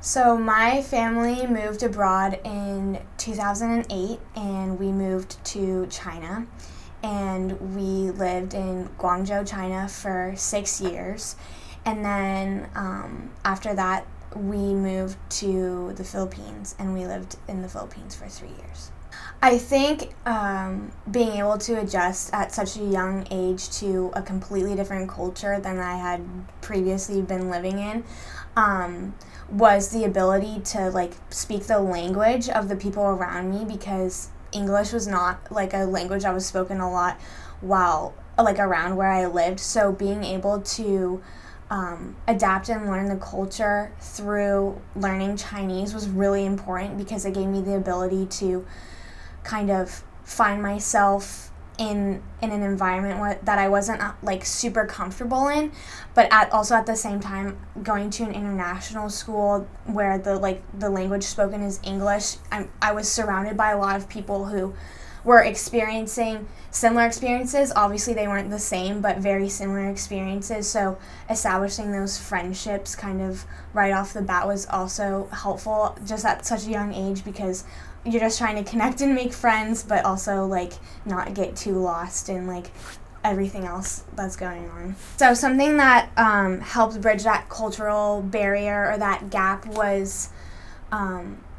So my family moved abroad in 2008 and we moved to China and we lived in Guangzhou, China for 6 years. And then after that, we moved to the Philippines and we lived in the Philippines for 3 years. I think being able to adjust at such a young age to a completely different culture than I had previously been living in was the ability to speak the language of the people around me, because English was not a language that was spoken a lot while around where I lived. So being able to adapt and learn the culture through learning Chinese was really important, because it gave me the ability to kind of find myself in an environment that I wasn't super comfortable in, but also at the same time going to an international school where the language spoken is English. I was surrounded by a lot of people who were experiencing similar experiences. Obviously they weren't the same, but very similar experiences. So establishing those friendships kind of right off the bat was also helpful just at such a young age, because you're just trying to connect and make friends, but also not get too lost in everything else that's going on. So something that helped bridge that cultural barrier or that gap was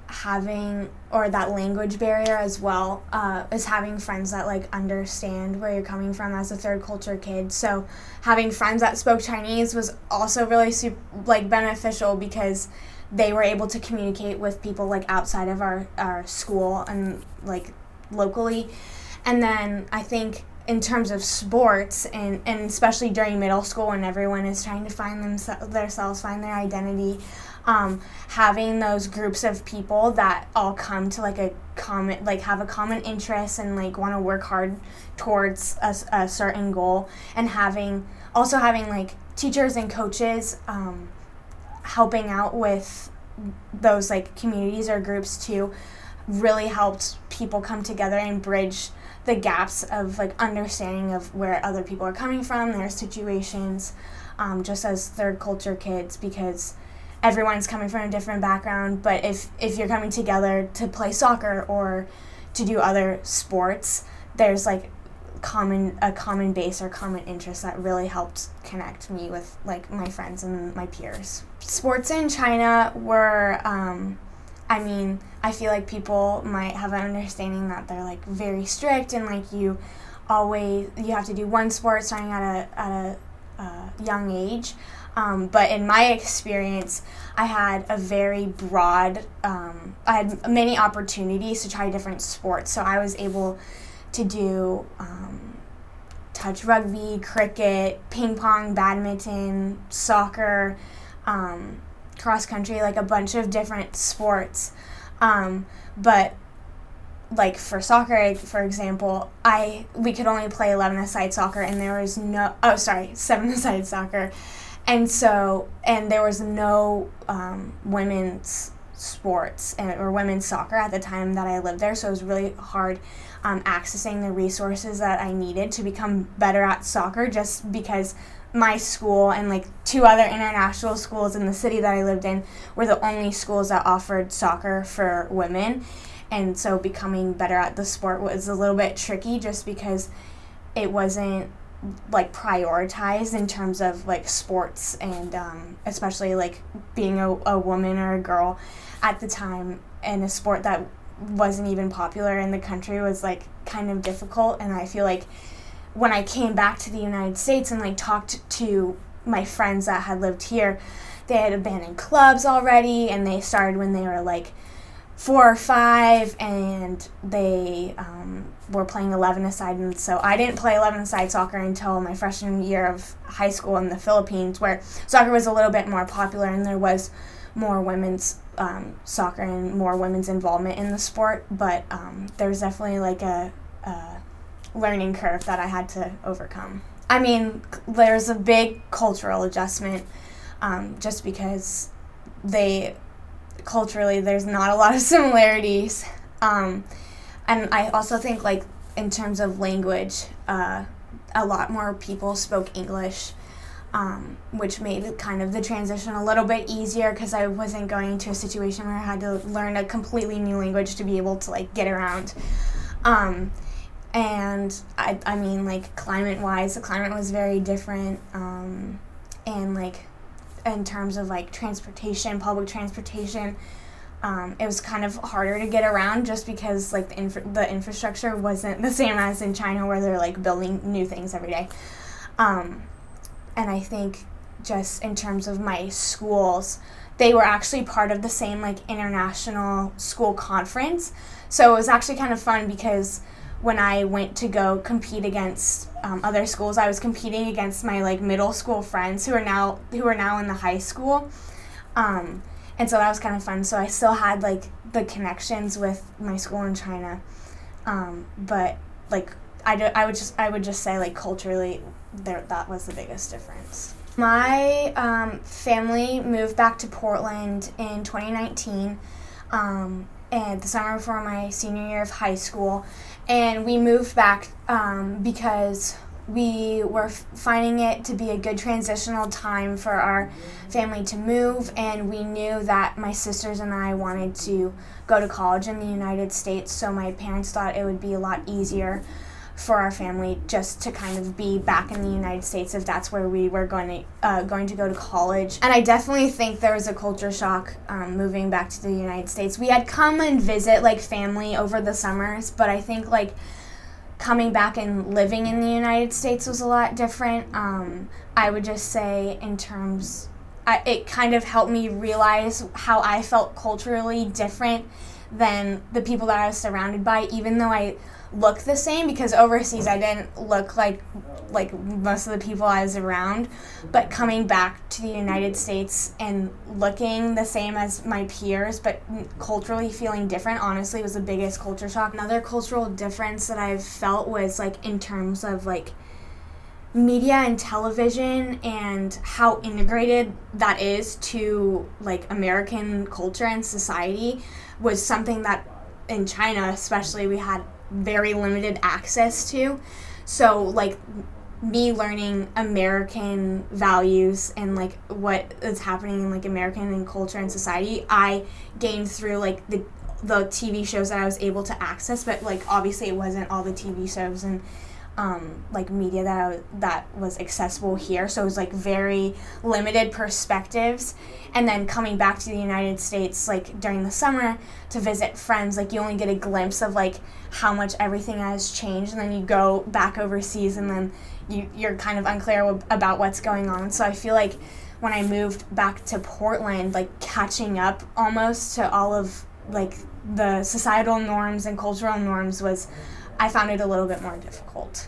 having, or that language barrier as well, is having friends that understand where you're coming from as a third culture kid. So having friends that spoke Chinese was also really beneficial, because they were able to communicate with people outside of our school and locally. And then I think in terms of sports, and especially during middle school when everyone is trying to find themselves, find their identity, having those groups of people that all come to a common, have a common interest and want to work hard towards a certain goal, and having teachers and coaches helping out with those communities or groups too, really helped people come together and bridge the gaps of understanding of where other people are coming from, their situations, just as third culture kids, because everyone's coming from a different background. But if you're coming together to play soccer or to do other sports, there's a common base or common interest that really helped connect me with my friends and my peers. Sports in China were I feel like people might have an understanding that they're very strict, and you have to do one sport starting at a young age. But in my experience, I had a very broad, I had many opportunities to try different sports. So I was able to do touch rugby, cricket, ping pong, badminton, soccer, cross country, a bunch of different sports. But for soccer, for example, we could only play 11-a-side soccer, and there was 7-a-side soccer. And there was no women's sports or women's soccer at the time that I lived there, so it was really hard accessing the resources that I needed to become better at soccer, just because my school and 2 other international schools in the city that I lived in were the only schools that offered soccer for women. And so becoming better at the sport was a little bit tricky, just because it wasn't prioritized in terms of sports, and especially being a woman or a girl at the time, and a sport that wasn't even popular in the country was kind of difficult. And I feel when I came back to the United States and talked to my friends that had lived here, they had been in clubs already, and they started when they were 4 or 5, and they were playing 11-a-side. And so I didn't play 11-a-side soccer until my freshman year of high school in the Philippines, where soccer was a little bit more popular and there was more women's soccer and more women's involvement in the sport. But there was definitely a learning curve that I had to overcome. I mean, there's a big cultural adjustment, just because culturally there's not a lot of similarities, and I also think in terms of language, a lot more people spoke English which made kind of the transition a little bit easier because I wasn't going into a situation where I had to learn a completely new language to be able to like get around. And I mean, like, climate-wise, the climate was very different, and like in terms of like transportation, public transportation, it was kind of harder to get around just because like the infrastructure wasn't the same as in China where they're like building new things every day. And I think just in terms of my schools, they were actually part of the same like international school conference. So it was actually kind of fun because when I went to go compete against other schools, I was competing against my like middle school friends who are now in the high school. And so that was kind of fun. So I still had like the connections with my school in China, but like I would just say like culturally that was the biggest difference. My family moved back to Portland in 2019, and the summer before my senior year of high school, and we moved back because we were finding it to be a good transitional time for our family to move, and we knew that my sisters and I wanted to go to college in the United States, so my parents thought it would be a lot easier for our family just to kind of be back in the United States if that's where we were going to go to college. And I definitely think there was a culture shock moving back to the United States. We had come and visit like family over the summers, but I think like coming back and living in the United States was a lot different. I would just say in terms, it kind of helped me realize how I felt culturally different than the people that I was surrounded by, even though I look the same, because overseas I didn't look like most of the people I was around, but coming back to the United States and looking the same as my peers but culturally feeling different, honestly was the biggest culture shock. Another cultural difference that I've felt was like in terms of like media and television and how integrated that is to like American culture and society was something that in China especially we had very limited access to. So like me learning American values and like what is happening in like American and culture and society, I gained through like the TV shows that I was able to access, but like obviously it wasn't all the TV shows and like media that was accessible here, so it was like very limited perspectives. And then coming back to the United States like during the summer to visit friends, like you only get a glimpse of like how much everything has changed, and then you go back overseas and then you're kind of unclear about what's going on. So I feel like when I moved back to Portland, like catching up almost to all of like the societal norms and cultural norms I found it a little bit more difficult.